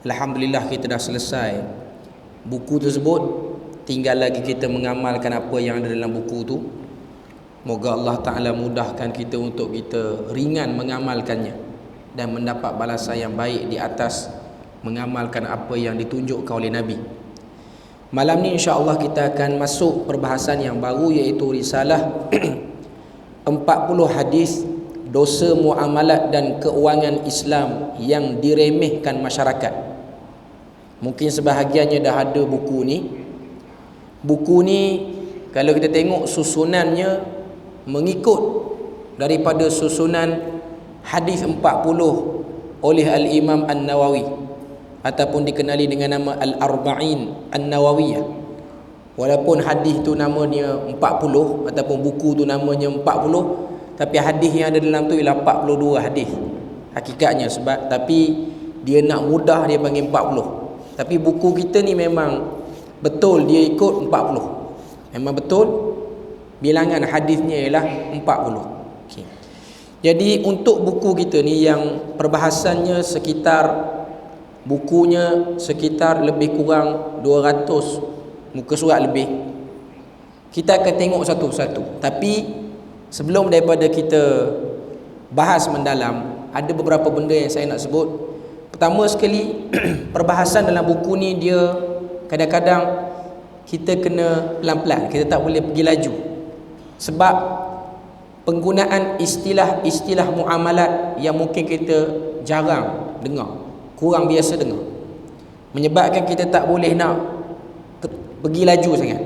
Alhamdulillah kita dah selesai buku tersebut. Tinggal lagi kita mengamalkan apa yang ada dalam buku tu. Moga Allah Ta'ala mudahkan kita untuk kita ringan mengamalkannya dan mendapat balasan yang baik di atas mengamalkan apa yang ditunjukkan oleh Nabi. Malam ni insya-Allah kita akan masuk perbahasan yang baru, iaitu risalah 40 hadis dosa muamalat dan keuangan Islam yang diremehkan masyarakat. Mungkin sebahagiannya dah ada buku ni. Buku ni kalau kita tengok susunannya mengikut daripada susunan hadis 40 oleh Al-Imam An-Nawawi, ataupun dikenali dengan nama Al-Arba'in An-Nawawiyah. Walaupun hadis tu namanya 40 ataupun buku tu namanya 40, tapi hadis yang ada dalam tu ialah 42 hadis hakikatnya. Sebab tapi dia nak mudah dia panggil 40. Tapi buku kita ni memang betul dia ikut 40. Memang betul bilangan hadisnya ialah 40. Okay. Jadi untuk buku kita ni yang perbahasannya sekitar bukunya sekitar lebih kurang 200 muka surat lebih. Kita akan tengok satu-satu. Tapi sebelum daripada kita bahas mendalam, ada beberapa benda yang saya nak sebut. Pertama sekali, perbahasan dalam buku ni dia kadang-kadang kita kena pelan-pelan. Kita tak boleh pergi laju. Sebab penggunaan istilah-istilah muamalat yang mungkin kita jarang dengar, kurang biasa dengar, menyebabkan kita tak boleh nak pergi laju sangat.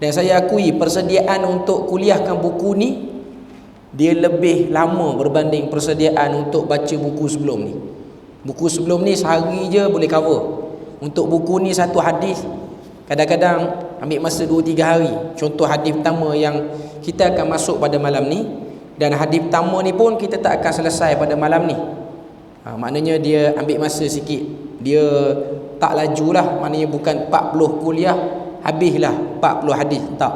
Dan saya akui persediaan untuk kuliahkan buku ni dia lebih lama berbanding persediaan untuk baca buku sebelum ni. Buku sebelum ni sehari je boleh cover. Untuk buku ni satu hadis kadang-kadang ambil masa 2-3 hari. Contoh hadis pertama yang kita akan masuk pada malam ni, dan hadis pertama ni pun kita tak akan selesai pada malam ni. Maknanya dia ambil masa sikit. Dia tak lajulah. Maknanya bukan 40 kuliah habislah 40 hadis. Tak.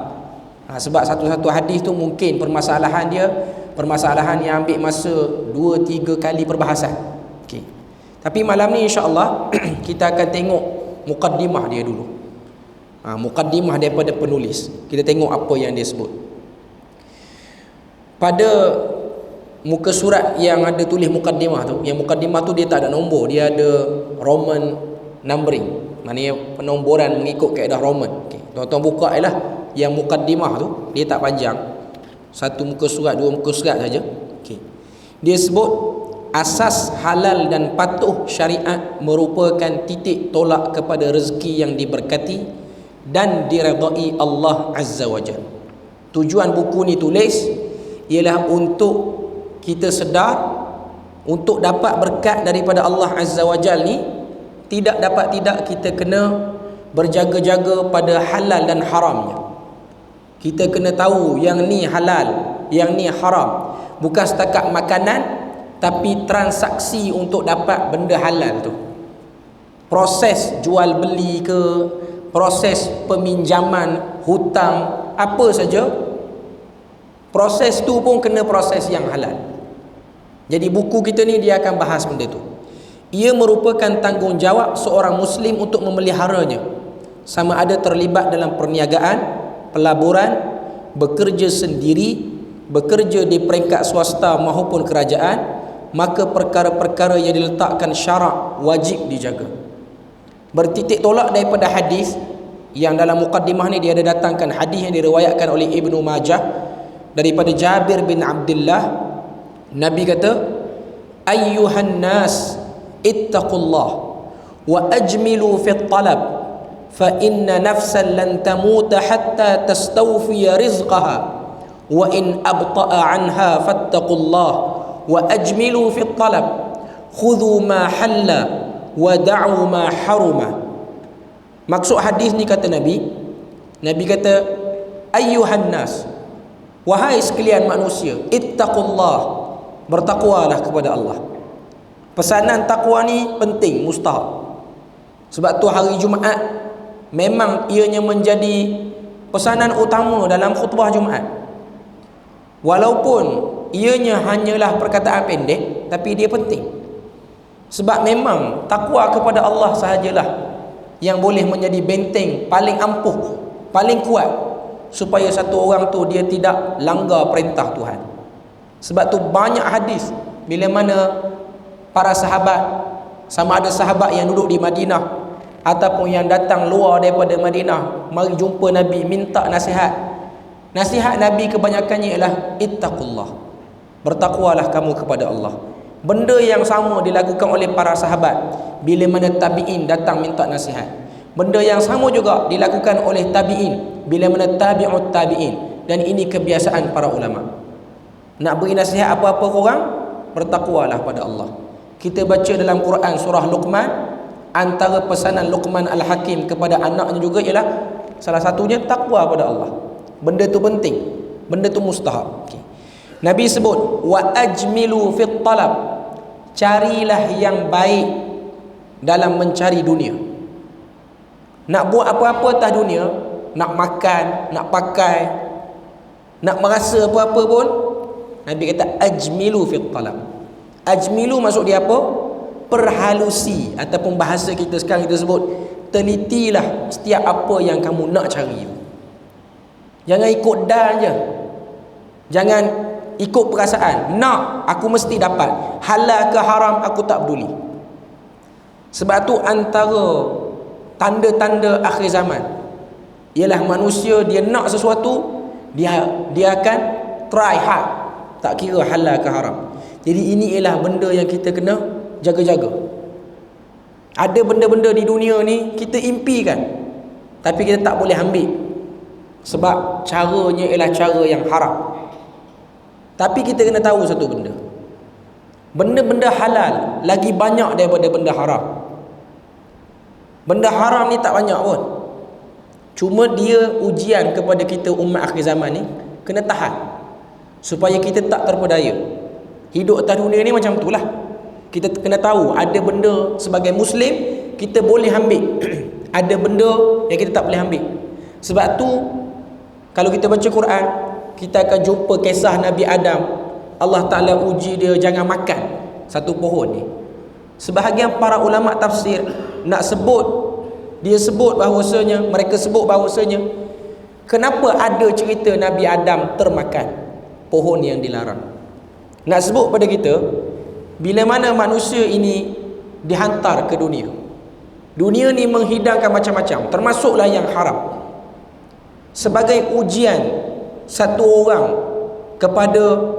Sebab satu-satu hadis tu mungkin permasalahan dia permasalahan yang ambil masa 2-3 kali perbahasan. Okay. Tapi malam ni insya-Allah kita akan tengok mukaddimah dia dulu. Mukaddimah daripada penulis. Kita tengok apa yang dia sebut. Pada muka surat yang ada tulis mukaddimah tu, yang mukaddimah tu dia tak ada nombor, dia ada Roman numbering, maknanya penomboran mengikut kaedah Roman. Okay. Tuan-tuan buka ialah yang mukaddimah tu, dia tak panjang, satu muka surat, 2 muka surat saja. Okay. Dia sebut asas halal dan patuh syariat merupakan titik tolak kepada rezeki yang diberkati dan diredai Allah Azza wa Jalla. Tujuan buku ni tulis ialah untuk kita sedar, untuk dapat berkat daripada Allah Azza wa Jalla ni tidak kita kena berjaga-jaga pada halal dan haramnya. Kita kena tahu yang ni halal, yang ni haram. Bukan setakat makanan, tapi transaksi untuk dapat benda halal tu. Proses jual beli ke, proses peminjaman, hutang, apa saja, proses tu pun kena proses yang halal. Jadi buku kita ni dia akan bahas benda tu. Ia merupakan tanggungjawab seorang Muslim untuk memeliharanya, sama ada terlibat dalam perniagaan, pelaburan, bekerja sendiri, bekerja di peringkat swasta maupun kerajaan. Maka perkara-perkara yang diletakkan syarak wajib dijaga. Bertitik tolak daripada hadis yang dalam mukaddimah ni dia ada datangkan hadis yang diriwayatkan oleh Ibnu Majah daripada Jabir bin Abdullah. Nabi kata, ayyuhan nas ittaqullah wa ajmilu fi talab fa inna nafsan lan tamuta hatta tastawfiya rizqaha wa in abta'a anha fattaqullah wa ajmilu fi talab khudhu ma halla wa da'u ma haruma. Maksud hadis ni kata Nabi kata, ayyuhan nas, wahai sekalian manusia, ittaqullah, bertakwalah kepada Allah. Pesanan takwa ni penting, mustahab. Sebab tu hari Jumaat memang ianya menjadi pesanan utama dalam khutbah Jumaat. Walaupun ianya hanyalah perkataan pendek, tapi dia penting. Sebab memang takwa kepada Allah sahajalah yang boleh menjadi benteng paling ampuh, paling kuat, supaya satu orang tu dia tidak langgar perintah Tuhan. Sebab tu banyak hadis bila mana para sahabat, sama ada sahabat yang duduk di Madinah ataupun yang datang luar daripada Madinah, mari jumpa Nabi minta nasihat. Nasihat Nabi kebanyakannya ialah ittaqullah, bertakwalah kamu kepada Allah. Benda yang sama dilakukan oleh para sahabat bila mana tabi'in datang minta nasihat. Benda yang sama juga dilakukan oleh tabi'in bila mana tabi'ut tabi'in. Dan ini kebiasaan para ulama. Nak beri nasihat apa-apa korang, bertakwalah pada Allah. Kita baca dalam Quran surah Luqman, antara pesanan Luqman Al-Hakim kepada anaknya juga ialah salah satunya takwa pada Allah. Benda tu penting, benda tu mustahab. Nabi sebut wa ajmilu fit talab, carilah yang baik dalam mencari dunia. Nak buat apa-apa atas dunia, nak makan, nak pakai, nak merasa apa-apa pun, Nabi kata ajmilu fit talab. Ajmilu maksud dia apa? Perhalusi, ataupun bahasa kita sekarang kita sebut telitilah setiap apa yang kamu nak cari. Jangan ikut dan je. Jangan ikut perasaan. Nak, aku mesti dapat. Halal ke haram, aku tak peduli. Sebab tu antara tanda-tanda akhir zaman ialah manusia dia nak sesuatu, dia akan try hard, tak kira halal ke haram. Jadi ini ialah benda yang kita kena jaga-jaga. Ada benda-benda di dunia ni kita impikan, tapi kita tak boleh ambil sebab caranya ialah cara yang haram. Tapi kita kena tahu satu benda, benda-benda halal lagi banyak daripada benda haram. Benda haram ni tak banyak pun, cuma dia ujian kepada kita umat akhir zaman ni, kena tahan supaya kita tak terpedaya. Hidup atas dunia ni macam itulah. Kita kena tahu ada benda sebagai Muslim kita boleh ambil ada benda yang kita tak boleh ambil. Sebab tu kalau kita baca Quran, kita akan jumpa kisah Nabi Adam. Allah Ta'ala uji dia jangan makan satu pohon ni. Sebahagian para ulama tafsir nak sebut, dia sebut bahawasanya, mereka sebut bahawasanya, kenapa ada cerita Nabi Adam termakan pohon yang dilarang. Nak sebut pada kita, bila mana manusia ini dihantar ke dunia, dunia ni menghidangkan macam-macam, termasuklah yang haram, sebagai ujian satu orang kepada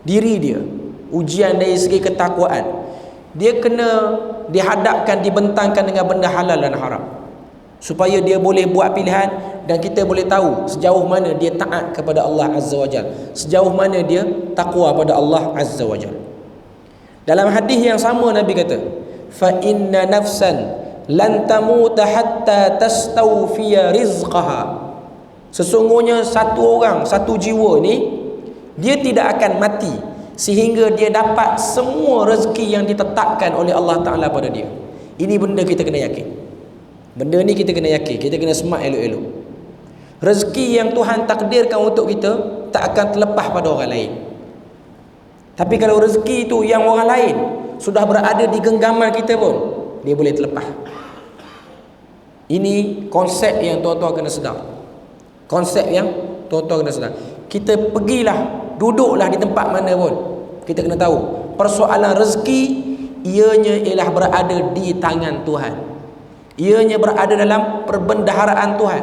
diri dia, ujian dari segi ketakwaan. Dia kena dihadapkan, dibentangkan dengan benda halal dan haram, supaya dia boleh buat pilihan dan kita boleh tahu sejauh mana dia taat kepada Allah Azza wa Jal, sejauh mana dia takwa pada Allah Azza wa Jal. Dalam hadis yang sama Nabi kata, fa inna nafsan lan tamuta hatta tastawfiya rizqaha. Sesungguhnya satu orang, satu jiwa ni, dia tidak akan mati sehingga dia dapat semua rezeki yang ditetapkan oleh Allah Ta'ala pada dia. Ini benda kita kena yakin. Benda ni kita kena yakin, kita kena semak elok-elok. Rezeki yang Tuhan takdirkan untuk kita tak akan terlepas pada orang lain. Tapi kalau rezeki itu yang orang lain sudah berada di genggaman kita pun, dia boleh terlepas. Ini konsep yang tuan-tuan kena sedar. Konsep yang tuan-tuan kena sedar. Kita pergilah, duduklah di tempat mana pun, kita kena tahu persoalan rezeki ianya ialah berada di tangan Tuhan. Ianya berada dalam perbendaharaan Tuhan.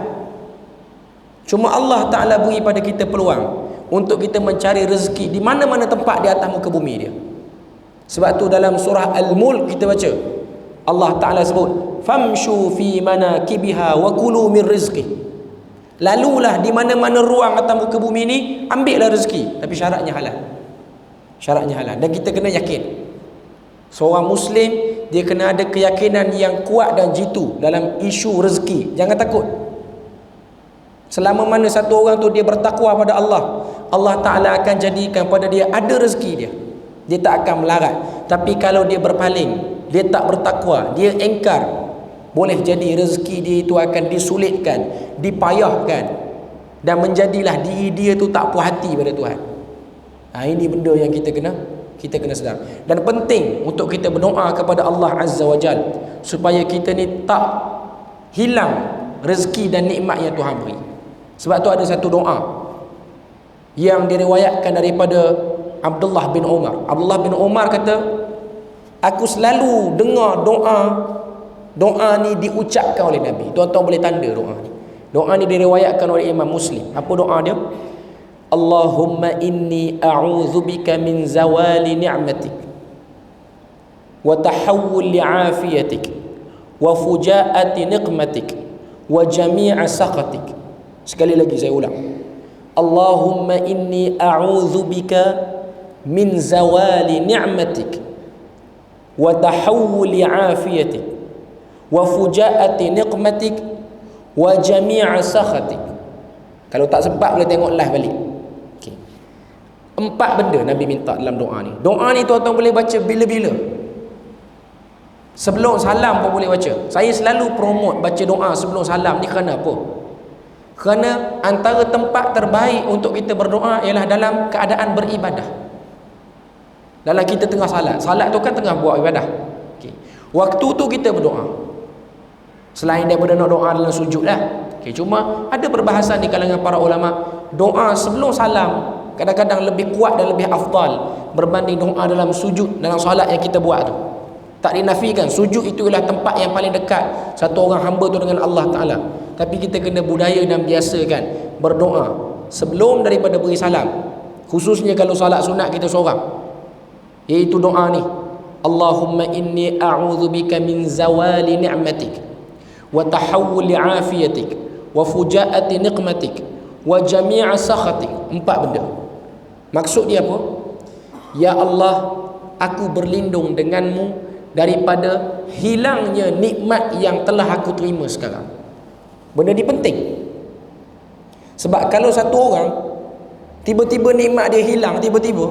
Cuma Allah Ta'ala beri pada kita peluang untuk kita mencari rezeki di mana-mana tempat di atas muka bumi dia. Sebab tu dalam surah Al-Mulk kita baca, Allah Ta'ala sebut, famshu fi manakibiha wa kulu min rizqi. Lalulah di mana-mana ruang atas muka bumi ni, ambillah rezeki, tapi syaratnya halal. Syaratnya halal. Dan kita kena yakin, seorang Muslim dia kena ada keyakinan yang kuat dan jitu dalam isu rezeki. Jangan takut. Selama mana satu orang tu dia bertakwa pada Allah, Allah Ta'ala akan jadikan pada dia ada rezeki dia. Dia tak akan melarat. Tapi kalau dia berpaling, dia tak bertakwa, dia engkar, boleh jadi rezeki dia itu akan disulitkan, dipayahkan, dan menjadilah diri dia tu tak puas hati pada Tuhan. Ini benda yang kita kena Kita kena sedar. Dan penting untuk kita berdoa kepada Allah Azza wa Jal supaya kita ni tak hilang rezeki dan nikmat yang Tuhan beri. Sebab tu ada satu doa yang diriwayatkan daripada Abdullah bin Umar. Abdullah bin Umar kata, aku selalu dengar doa ni diucapkan oleh Nabi. Tuan-tuan boleh tanda doa ni. Doa ni diriwayatkan oleh Imam Muslim. Apa doa dia? Allahumma inni a'udzubika min zawali ni'matik wa tahawuli afiyatik wa fujaati niqmatik wa jami'a sakhatik. Sekali lagi saya ulang. Allahumma inni a'udzubika min zawali ni'matik wa tahawuli afiyatik wa fujaati niqmatik wa jami'a sakhatik. Kalau tak sempat boleh tengok live balik. Okay. 4 benda Nabi minta dalam doa ni. Doa ni tuan-tuan boleh baca bila-bila. Sebelum salam pun boleh baca. Saya selalu promote baca doa sebelum salam ni kerana apa? Kerana antara tempat terbaik untuk kita berdoa ialah dalam keadaan beribadah. Dalam kita tengah salat. Salat tu kan tengah buat ibadah. Okay. Waktu tu kita berdoa. Selain daripada nak doa dalam sujud lah. Okay, cuma ada perbahasan di kalangan para ulama, doa sebelum salam kadang-kadang lebih kuat dan lebih afdal berbanding doa dalam sujud, dalam solat yang kita buat tu. Tak dinafikan, sujud itu ialah tempat yang paling dekat satu orang hamba tu dengan Allah Ta'ala. Tapi kita kena budaya dan biasakan berdoa sebelum daripada beri salam. Khususnya kalau salat sunat kita seorang, iaitu doa ni, Allahumma inni a'udzubika min zawali ni'matik wa tahawuli afiyatik wa fujaati niqmatik wa jami'a sakhatik. 4 benda. Maksud dia apa? Ya Allah, aku berlindung denganmu daripada hilangnya nikmat yang telah aku terima sekarang. Benda ni penting. Sebab kalau satu orang tiba-tiba nikmat dia hilang tiba-tiba,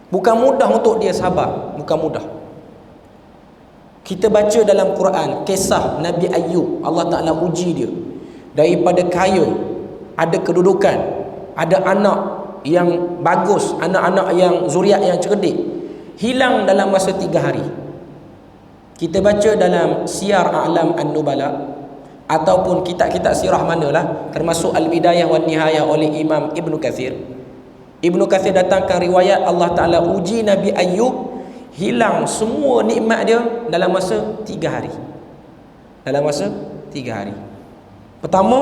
bukan mudah untuk dia sabar, bukan mudah. Kita baca dalam Quran kisah Nabi Ayub. Allah Ta'ala uji dia. Daripada kaya, ada kedudukan, ada anak yang bagus, anak-anak yang zuriat yang cerdik, hilang dalam masa 3 hari. Kita baca dalam Siyar A'lam An-Nubala ataupun kitab-kitab sirah manalah, termasuk Al-Bidayah wan Nihayah oleh Imam Ibn Kathir. Ibn Kathir datangkan riwayat Allah Ta'ala uji Nabi Ayub, hilang semua nikmat dia dalam masa 3 hari. Dalam masa 3 hari. Pertama,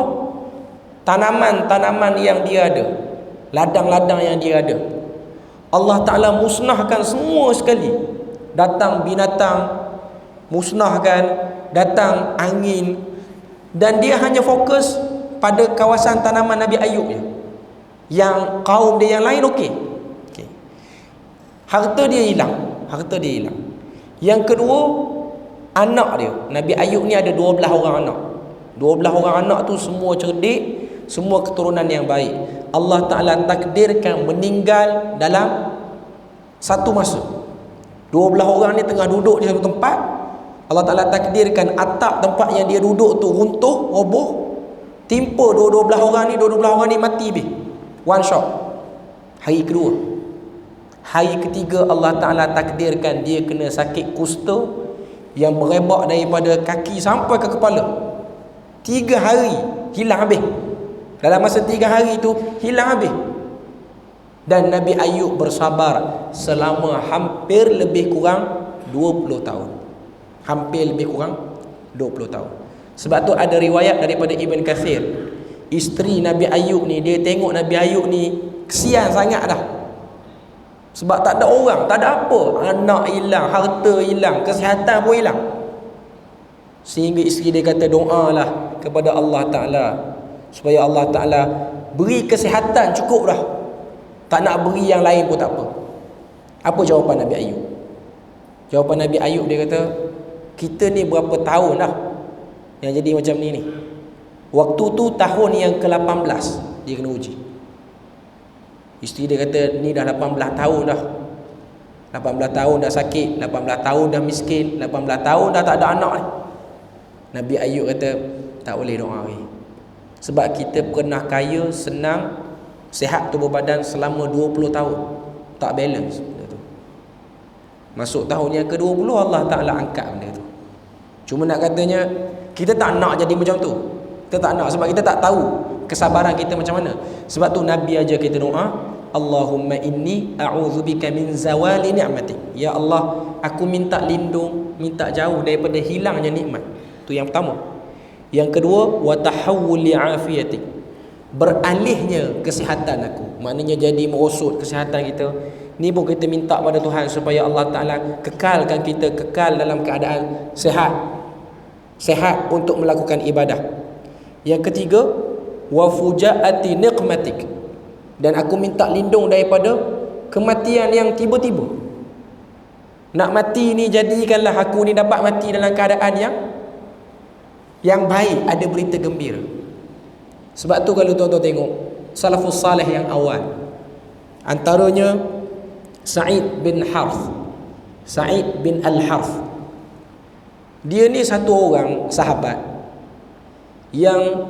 tanaman-tanaman yang dia ada, ladang-ladang yang dia ada, Allah Ta'ala musnahkan semua sekali. Datang binatang, musnahkan, datang angin, dan dia hanya fokus pada kawasan tanaman Nabi Ayub je. Yang kaum dia yang lain okey. Harta dia hilang. Yang kedua, anak dia. Nabi Ayub ni ada 12 orang anak. 12 orang anak tu semua cerdik, semua keturunan yang baik. Allah Ta'ala takdirkan meninggal dalam satu masa. 12 orang ni tengah duduk di satu tempat, Allah Ta'ala takdirkan atap tempat yang dia duduk tu runtuh, roboh, timpa 12 orang ni mati habis. One shot. Hari kedua, hari ketiga Allah Ta'ala takdirkan dia kena sakit kusta yang merebak daripada kaki sampai ke kepala. 3 hari hilang habis. Dalam masa 3 hari tu hilang habis. Dan Nabi Ayub bersabar selama hampir lebih kurang 20 tahun. Hampir lebih kurang 20 tahun. Sebab tu ada riwayat daripada Ibn Kathir, isteri Nabi Ayub ni, dia tengok Nabi Ayub ni kesian sangat dah. Sebab tak ada orang, tak ada apa, anak hilang, harta hilang, kesihatan pun hilang. Sehingga isteri dia kata, doalah kepada Allah Ta'ala supaya Allah Ta'ala beri kesihatan, cukup dah, tak nak beri yang lain pun tak apa. Apa jawapan Nabi Ayub? Jawapan Nabi Ayub, dia kata, kita ni berapa tahun dah yang jadi macam ni. Waktu tu tahun yang ke-18 dia kena uji. Isteri dia kata, ni dah 18 tahun dah. 18 tahun dah sakit, 18 tahun dah miskin, 18 tahun dah tak ada anak ni. Nabi Ayub kata, tak boleh doa ni. Sebab kita pernah kaya, senang, sihat tubuh badan selama 20 tahun. Tak balance benda tu. Masuk tahun yang ke-20 Allah Ta'ala angkat benda tu. Cuma nak katanya kita tak nak jadi macam tu. Kita tak nak sebab kita tak tahu kesabaran kita macam mana. Sebab tu Nabi ajar kita doa, Allahumma inni a'udzubika min zawali ni'matik. Ya Allah, aku minta lindung, minta jauh daripada hilangnya nikmat. Tu yang pertama. Yang kedua, wa tahawuli afiyatik. Beralihnya kesihatan aku. Maknanya jadi merosot kesihatan kita. Ni pun kita minta pada Tuhan supaya Allah Ta'ala kekalkan kita, kekal dalam keadaan sehat. Sehat untuk melakukan ibadah. Yang ketiga, wa fujaati niqmatik. Dan aku minta lindung daripada kematian yang tiba-tiba. Nak mati ni, jadikanlah aku ni dapat mati dalam keadaan yang baik, ada berita gembira. Sebab tu kalau tuan-tuan tengok salafus salih yang awal, antaranya Sa'id bin Harth, Sa'id bin Al-Harth. Dia ni satu orang sahabat yang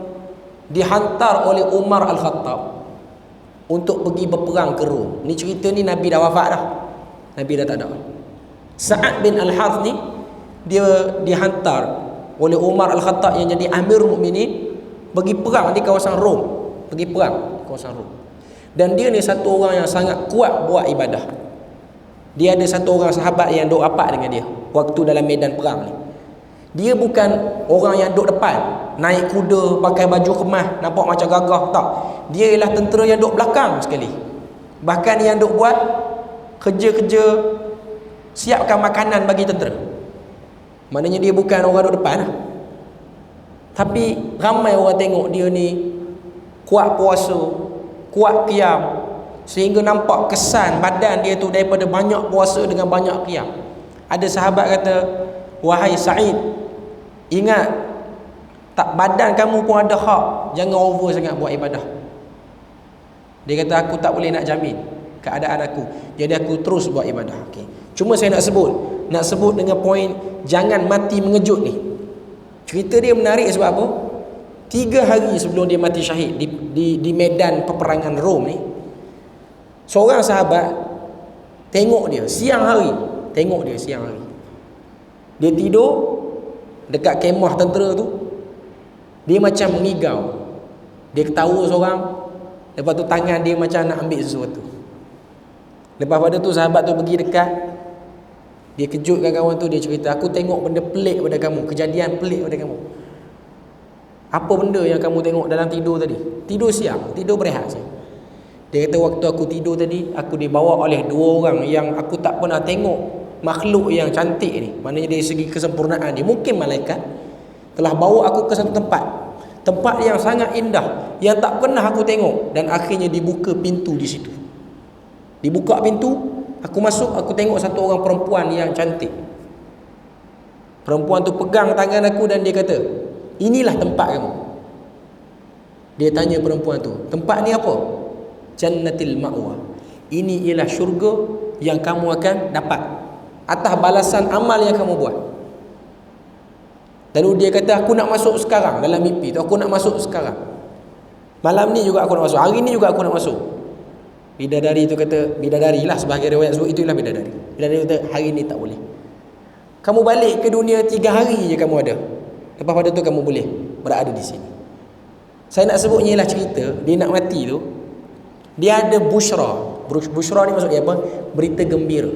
dihantar oleh Umar Al-Khattab untuk pergi berperang ke Rom. Ni cerita ni Nabi dah wafat dah. Nabi dah tak ada. Sa'ad bin Al-Harth ni dia dihantar oleh Umar Al-Khattab yang jadi Amirul Mukminin pergi perang di kawasan Rom. Pergi perang di kawasan Rom. Dan dia ni satu orang yang sangat kuat buat ibadah. Dia ada satu orang sahabat yang duk rapat dengan dia waktu dalam medan perang ni. Dia bukan orang yang duk depan, naik kuda, pakai baju kemas, nampak macam gagah, tak. Dia ialah tentera yang duk belakang sekali. Bahkan yang duk buat kerja-kerja siapkan makanan bagi tentera. Maknanya dia bukan orang duk depan lah. Tapi ramai orang tengok dia ni kuat puasa, kuat qiyam, sehingga nampak kesan badan dia tu daripada banyak puasa dengan banyak qiyam. Ada sahabat kata, wahai Sa'id, ingat tak, badan kamu pun ada hak, jangan over sangat buat ibadah. Dia kata aku tak boleh nak jamin keadaan aku, jadi aku terus buat ibadah. Okay. Cuma saya nak sebut dengan poin jangan mati mengejut ni. Cerita dia menarik sebab apa? 3 hari sebelum dia mati syahid di medan peperangan Rom ni, seorang sahabat tengok dia siang hari. Dia tidur dekat kemah tentera tu. Dia macam mengigau. Dia ketawa seorang. Lepas tu tangan dia macam nak ambil sesuatu. Lepas pada tu sahabat tu pergi dekat. Dia kejutkan kawan tu. Dia cerita, aku tengok benda pelik pada kamu, kejadian pelik pada kamu. Apa benda yang kamu tengok dalam tidur tadi? Tidur siang, tidur berehat saya. Dia kata waktu aku tidur tadi, aku dibawa oleh 2 orang yang aku tak pernah tengok makhluk yang cantik ni. Maknanya dari segi kesempurnaan dia, mungkin malaikat, telah bawa aku ke satu tempat yang sangat indah, yang tak pernah aku tengok. Dan akhirnya dibuka pintu di situ. Dibuka pintu, aku masuk, aku tengok satu orang perempuan yang cantik. Perempuan tu pegang tangan aku dan dia kata, inilah tempat kamu. Dia tanya perempuan tu, tempat ni apa? Jannatil ma'wa. Ini ialah syurga yang kamu akan dapat atas balasan amal yang kamu buat. Lalu dia kata, aku nak masuk sekarang. Dalam mimpi tu, aku nak masuk sekarang. Malam ni juga aku nak masuk, hari ni juga aku nak masuk. Bidadari tu kata, bidadari lah sebagai riwayat sebut, itulah bidadari. Bidadari kata, hari ni tak boleh. Kamu balik ke dunia 3 hari je kamu ada. Lepas pada tu kamu boleh berada di sini. Saya nak sebutnya ialah cerita dia nak mati tu, dia ada busyra. Busyra ni maksud dia apa? Berita gembira.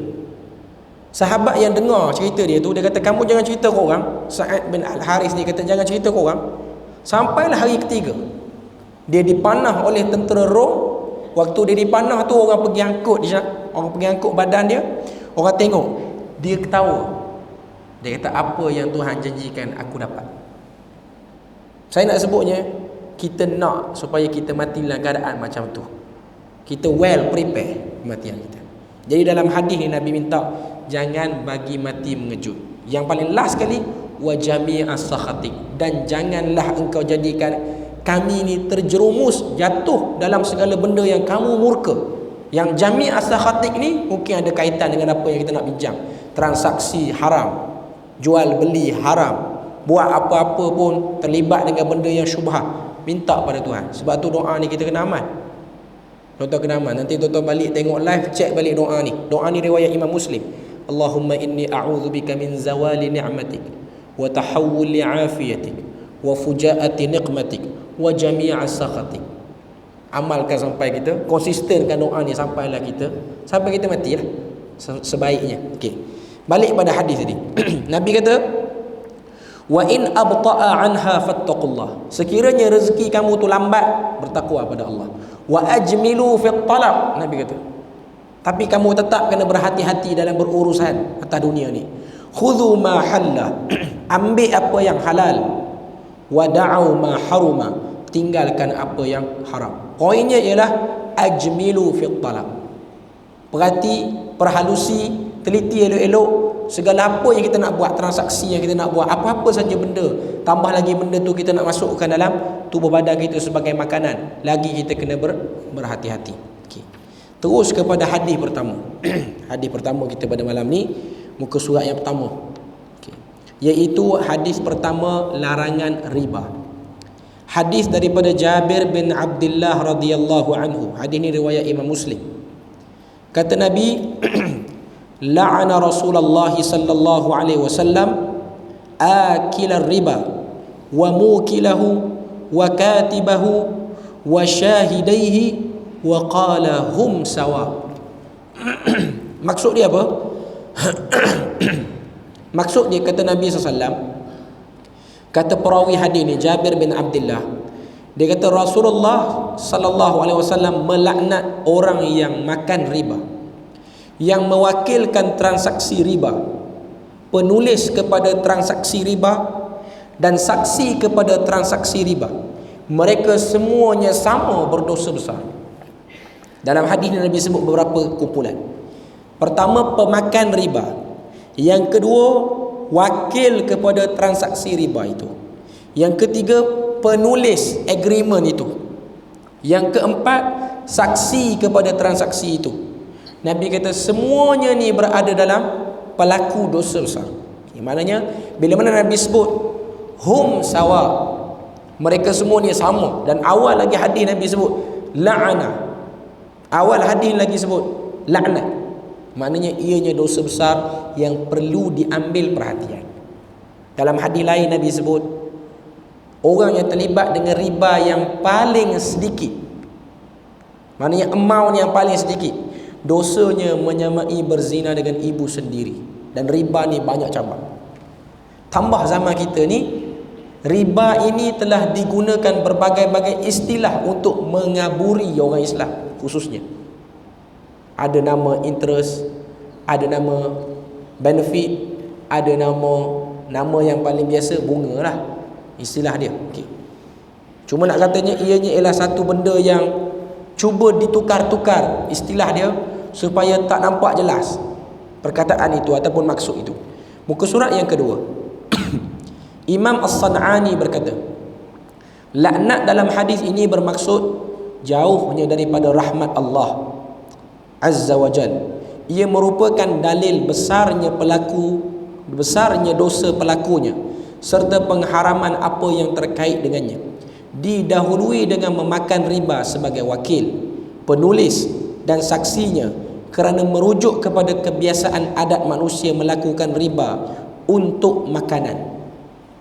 Sahabat yang dengar cerita dia tu, dia kata, kamu jangan cerita ke orang. Sa'ad bin Al-Haris ni kata, jangan cerita ke orang. Sampailah hari ketiga, dia dipanah oleh tentera Rom. Waktu dia dipanah tu, orang pergi angkut dia, orang pergi angkut badan dia. Orang tengok, dia ketawa. Dia kata, apa yang Tuhan janjikan aku dapat. Saya nak sebutnya, kita nak supaya kita mati dalam keadaan macam tu. Kita well prepare kematian kita. Jadi dalam hadis ni Nabi minta, jangan bagi mati mengejut. Yang paling last sekali, wa jami'as sakhatik, dan janganlah engkau jadikan kami ni terjerumus jatuh dalam segala benda yang kamu murka. Yang jami'as sakhatik ni mungkin ada kaitan dengan apa yang kita nak bincang. Transaksi haram, jual beli haram, buat apa-apa pun terlibat dengan benda yang syubhat. Minta pada Tuhan. Sebab tu doa ni kita kena amal. Tuan-tuan kena amal. Nanti tuan-tuan balik tengok live, cek balik doa ni. Doa ni riwayat Imam Muslim. Allahumma inni a'udzubika min zawali ni'matik wa tahawuli afiyatik wa fujaati niqmatik wa jami'a sakhatik. Amalkan sampai kita, konsistenkan doa ni sampailah kita sampai kita mati lah sebaiknya. Okey. Balik pada hadis tadi. Nabi kata, wa in abta'a anha fattaqullah. Sekiranya rezeki kamu tu lambat, bertakwa pada Allah. Wa ajmilu fit talab. Nabi kata, tapi kamu tetap kena berhati-hati dalam berurusan atas dunia ni. Khudhu ma halla. Ambil apa yang halal. Wa da'u ma haruma. Tinggalkan apa yang haram. Poinnya ialah ajmilu fit talab. Perhalusi, teliti elok-elok segala apa yang kita nak buat, transaksi yang kita nak buat, apa-apa saja benda. Tambah lagi benda tu kita nak masukkan dalam tubuh badan kita sebagai makanan. Lagi kita kena berhati-hati. Okay. Terus kepada hadis pertama. Hadis pertama kita pada malam ni, muka surat yang pertama. Okay. Iaitu hadis pertama, larangan riba. Hadis daripada Jabir bin Abdullah radhiyallahu anhu. Hadis ni riwayat Imam Muslim. Kata Nabi, la'ana Rasulullah sallallahu alaihi wasallam akil riba wa mukilahu wa katibahu wa shahidaihi wa qala hum sawa. Maksud dia apa? Maksud dia, kata Nabi SAW, kata perawi hadis ni Jabir bin Abdullah, dia kata Rasulullah sallallahu alaihi wasallam melaknat orang yang makan riba, yang mewakilkan transaksi riba, penulis kepada transaksi riba dan saksi kepada transaksi riba. Mereka semuanya sama berdosa besar. Dalam hadis ini Nabi sebut beberapa kumpulan. Pertama, pemakan riba. Yang kedua, wakil kepada transaksi riba itu. Yang ketiga, penulis agreement itu. Yang keempat, saksi kepada transaksi itu. Nabi kata semuanya ni berada dalam pelaku dosa besar. Maknanya bila mana Nabi sebut hum sawa, mereka semua ni sama. Dan awal lagi hadis Nabi sebut la'ana. Awal hadis lagi sebut laknat. Maknanya ianya dosa besar yang perlu diambil perhatian. Dalam hadis lain Nabi sebut orang yang terlibat dengan riba yang paling sedikit, maknanya amount yang paling sedikit, dosanya menyamai berzina dengan ibu sendiri. Dan riba ni banyak cabang. Tambah zaman kita ni, riba ini telah digunakan berbagai-bagai istilah untuk mengaburi orang Islam khususnya. Ada nama interest, ada nama benefit, ada nama yang paling biasa bunga lah, istilah dia. Okay. Cuma nak katanya ianya ialah satu benda yang cuba ditukar-tukar istilah dia supaya tak nampak jelas perkataan itu ataupun maksud itu. Muka surat yang kedua. Imam As-San'ani berkata, laknat dalam hadis ini bermaksud jauhnya daripada rahmat Allah Azza wa Jal. Ia merupakan dalil besarnya dosa pelakunya serta pengharaman apa yang terkait dengannya. Didahului dengan memakan riba sebagai wakil, penulis dan saksinya kerana merujuk kepada kebiasaan adat manusia melakukan riba untuk makanan.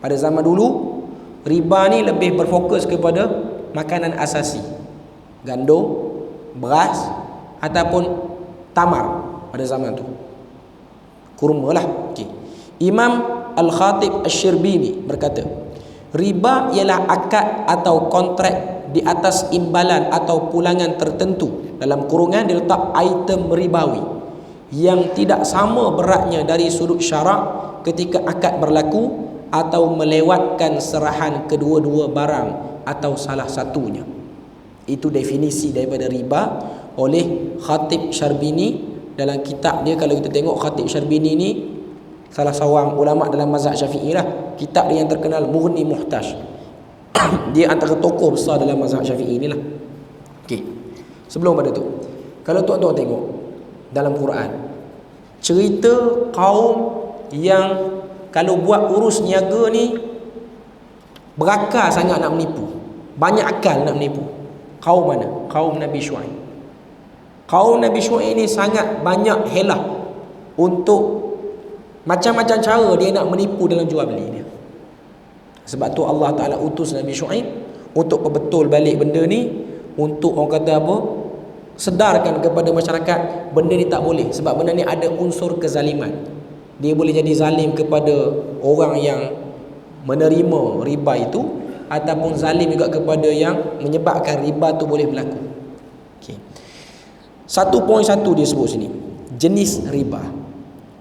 Pada zaman dulu, riba ni lebih berfokus kepada makanan asasi, gandum, beras ataupun tamar pada zaman tu, kurma lah. Okay. Imam Al-Khatib Asy-Syirbini berkata, riba ialah akad atau kontrak di atas imbalan atau pulangan tertentu, dalam kurungan diletak item ribawi, yang tidak sama beratnya dari sudut syarak ketika akad berlaku atau melewatkan serahan kedua-dua barang atau salah satunya. Itu definisi daripada riba oleh Khatib Syarbini dalam kitab dia. Kalau kita tengok Khatib Syarbini ni salah seorang ulama dalam mazhab Syafi'i lah. Kitab dia yang terkenal Mughni Muhtaj. Dia antara tokoh besar dalam mazhab Syafi'i ni lah. Okey. Sebelum pada tu, kalau tuan-tuan tengok dalam Quran, cerita kaum yang kalau buat urus niaga ni berakal sangat nak menipu, banyak akal nak menipu. Kaum mana? Kaum Nabi Syuaib. Kaum Nabi Syuaib ni sangat banyak helah untuk macam-macam cara dia nak menipu dalam jual beli dia. Sebab tu Allah Ta'ala utus Nabi Syuaib untuk perbetul balik benda ni, untuk orang kata apa, sedarkan kepada masyarakat benda ni tak boleh. Sebab benda ni ada unsur kezaliman. Dia boleh jadi zalim kepada orang yang menerima riba itu, ataupun zalim juga kepada yang menyebabkan riba tu boleh berlaku. Okay. 1.1 dia sebut sini, jenis riba.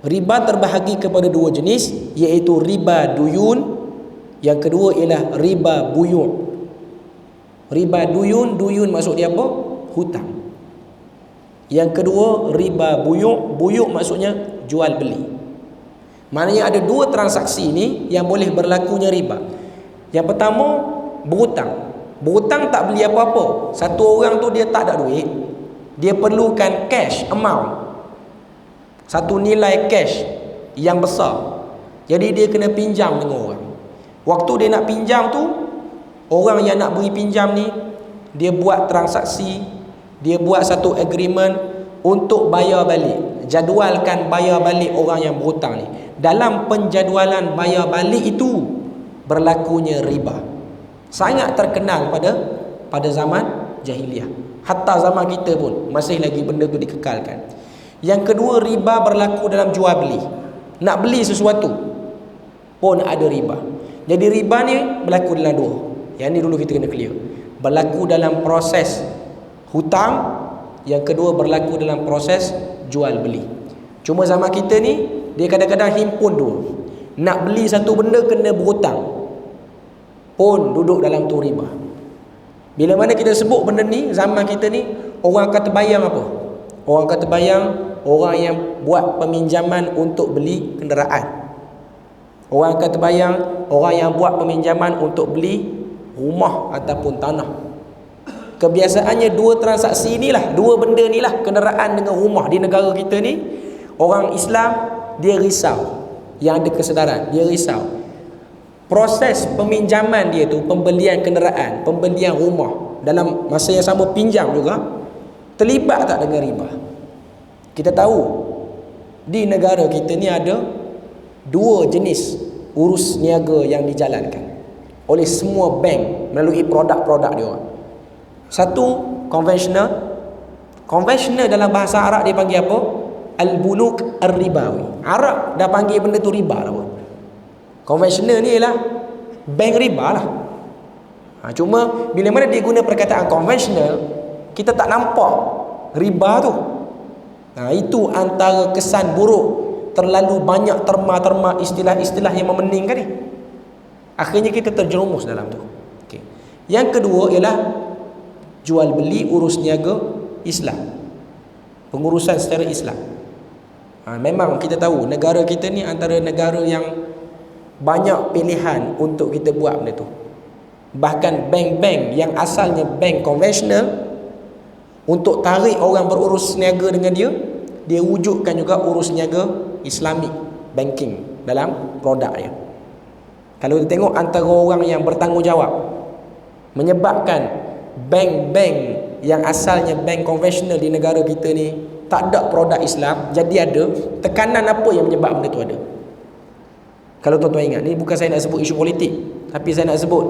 Riba terbahagi kepada dua jenis, iaitu riba duyun, yang kedua ialah riba buyu'. Riba duyun, duyun maksud dia apa? Hutang. Yang kedua riba buyu', buyu' maksudnya jual beli. Maknanya ada dua transaksi ni yang boleh berlakunya riba. Yang pertama, berhutang. Berhutang tak beli apa-apa. Satu orang tu dia tak ada duit, dia perlukan cash amount, satu nilai cash yang besar. Jadi dia kena pinjam dengan orang. Waktu dia nak pinjam tu, orang yang nak beri pinjam ni, dia buat transaksi, dia buat satu agreement untuk bayar balik, jadualkan bayar balik orang yang berhutang ni. Dalam penjadualan bayar balik itu berlakunya riba. Sangat terkenal pada zaman jahiliah. Hatta zaman kita pun masih lagi benda tu dikekalkan. Yang kedua, riba berlaku dalam jual beli. Nak beli sesuatu pun ada riba. Jadi riba ni berlaku dalam dua. Yang ni dulu kita kena clear. Berlaku dalam proses hutang, yang kedua berlaku dalam proses jual beli. Cuma zaman kita ni, dia kadang-kadang himpun dua. Nak beli satu benda kena berhutang, pun duduk dalam tu riba. Bila mana kita sebut benda ni, zaman kita ni, orang akan terbayang apa? Orang akan terbayang orang yang buat peminjaman untuk beli kenderaan. Orang akan terbayang orang yang buat peminjaman untuk beli rumah ataupun tanah. Kebiasaannya dua transaksi inilah, dua benda inilah, kenderaan dengan rumah di negara kita ni, orang Islam dia risau. Yang ada kesedaran, dia risau. Proses peminjaman dia tu, pembelian kenderaan, pembelian rumah, dalam masa yang sama pinjam juga, terlibat tak dengan riba? Kita tahu di negara kita ni ada dua jenis urus niaga yang dijalankan oleh semua bank melalui produk-produk dia orang. Satu, konvensional. Konvensional dalam bahasa Arab dia panggil apa? Al-bunuk ar-ribawi. Arab dah panggil benda tu riba lah pun. Konvensional ni ialah bank riba lah. Cuma bila mana dia guna perkataan konvensional, kita tak nampak riba tu. Itu antara kesan buruk terlalu banyak terma-terma istilah-istilah yang memeningkan ni. Akhirnya kita terjerumus dalam tu. Okay. Yang kedua ialah jual beli urus niaga Islam, pengurusan secara Islam. Memang kita tahu negara kita ni antara negara yang banyak pilihan untuk kita buat benda tu. Bahkan bank-bank yang asalnya bank konvensional, untuk tarik orang berurus niaga dengan dia, dia wujudkan juga urus niaga Islamic banking dalam produk dia. Kalau kita tengok antara orang yang bertanggungjawab menyebabkan bank-bank yang asalnya bank konvensional di negara kita ni tak ada produk Islam, jadi ada tekanan apa yang menyebabkan benda tu ada. Kalau tuan-tuan ingat, ni bukan saya nak sebut isu politik, tapi saya nak sebut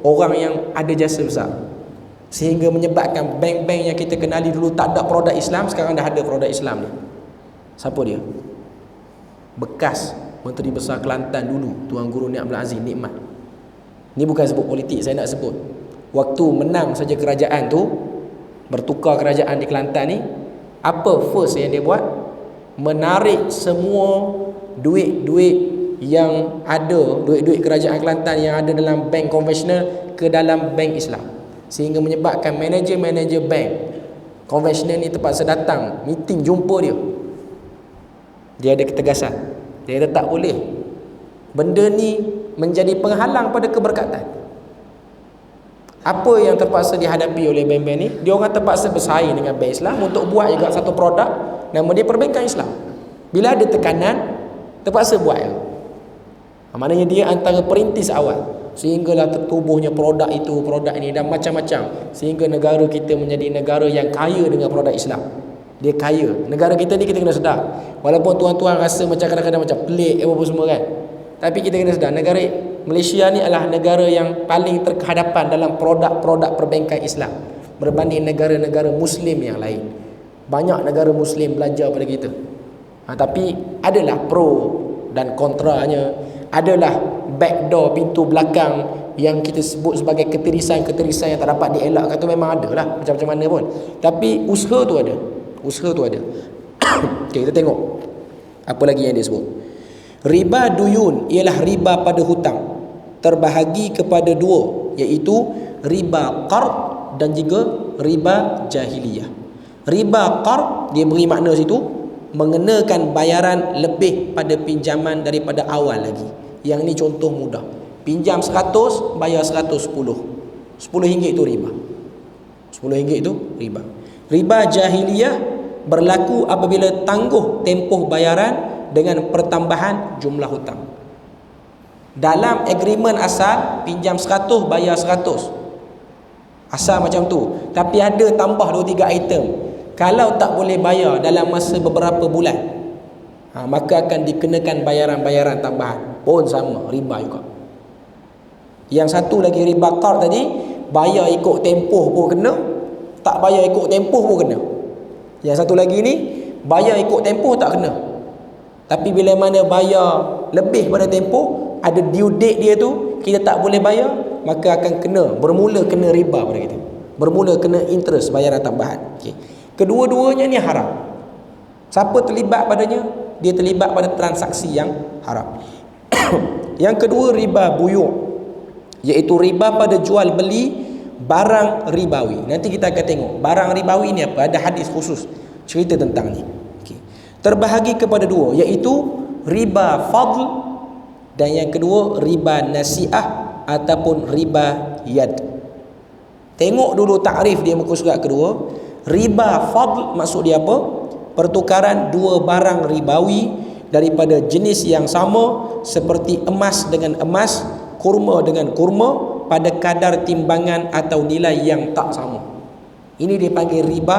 orang yang ada jasa besar, sehingga menyebabkan bank-bank yang kita kenali dulu tak ada produk Islam, sekarang dah ada produk Islam ni. Siapa dia? Bekas Menteri Besar Kelantan dulu, Tuan Guru Ni Abdul Aziz Nikmat. Ni bukan sebut politik, saya nak sebut waktu menang saja kerajaan tu, bertukar kerajaan di Kelantan ni, apa first yang dia buat? Menarik semua duit-duit yang ada, duit-duit kerajaan Kelantan yang ada dalam bank konvensional ke dalam bank Islam, sehingga menyebabkan manager-manager bank konvensional ni terpaksa datang meeting, jumpa dia. Dia ada ketegasan, dia kata tak boleh benda ni menjadi penghalang pada keberkatan. Apa yang terpaksa dihadapi oleh bank-bank ni, dia orang terpaksa bersaing dengan bank Islam untuk buat juga satu produk nama dia perbankan Islam. Bila ada tekanan, terpaksa buat ya. Maknanya dia antara perintis awal, sehinggalah tertubuhnya produk itu, produk ini dan macam-macam, sehingga negara kita menjadi negara yang kaya dengan produk Islam. Dia kaya. Negara kita ni kita kena sedar. Walaupun tuan-tuan rasa macam kadang-kadang macam pelik apa semua kan. Tapi kita kena sedar negara Malaysia ni adalah negara yang paling terhadapan dalam produk-produk perbankan Islam berbanding negara-negara Muslim yang lain. Banyak negara Muslim belajar pada kita. Tapi adalah pro dan kontranya. Adalah backdoor, pintu belakang yang kita sebut sebagai ketirisan-ketirisan yang tak dapat dielakkan tu memang ada lah, macam-macam mana pun. Tapi usaha tu ada. Okay, kita tengok apa lagi yang dia sebut. Riba duyun ialah riba pada hutang, terbahagi kepada dua, iaitu riba qard dan juga riba jahiliyah. Riba qard dia beri makna situ mengenakan bayaran lebih pada pinjaman daripada awal lagi. Yang ni contoh mudah. Pinjam 100, bayar 110. RM10 itu riba. RM10 itu riba. Riba jahiliyah berlaku apabila tangguh tempoh bayaran dengan pertambahan jumlah hutang. Dalam agreement asal pinjam 100 bayar 100. Asal macam tu. Tapi ada tambah 2-3 item. Kalau tak boleh bayar dalam masa beberapa bulan, maka akan dikenakan bayaran-bayaran tambahan. Pun sama, riba juga. Yang satu lagi riba qard tadi, bayar ikut tempoh pun kena, tak bayar ikut tempoh pun kena. Yang satu lagi ni, bayar ikut tempoh tak kena. Tapi bila mana bayar lebih pada tempoh, ada due date dia tu, kita tak boleh bayar, maka akan kena, bermula kena riba pada kita. Bermula kena interest, bayaran tambahan. Okay. Kedua-duanya ni haram. Siapa terlibat padanya? Dia terlibat pada transaksi yang haram. Yang kedua riba buyu', iaitu riba pada jual beli barang ribawi. Nanti kita akan tengok barang ribawi ni apa. Ada hadis khusus cerita tentang ni. Okay. Terbahagi kepada dua, iaitu riba fadl dan yang kedua riba nasi'ah ataupun riba yad. Tengok dulu takrif dia muka surat kedua. Riba fadl maksud dia apa? Pertukaran dua barang ribawi daripada jenis yang sama, seperti emas dengan emas, kurma dengan kurma, pada kadar timbangan atau nilai yang tak sama. Ini dipanggil riba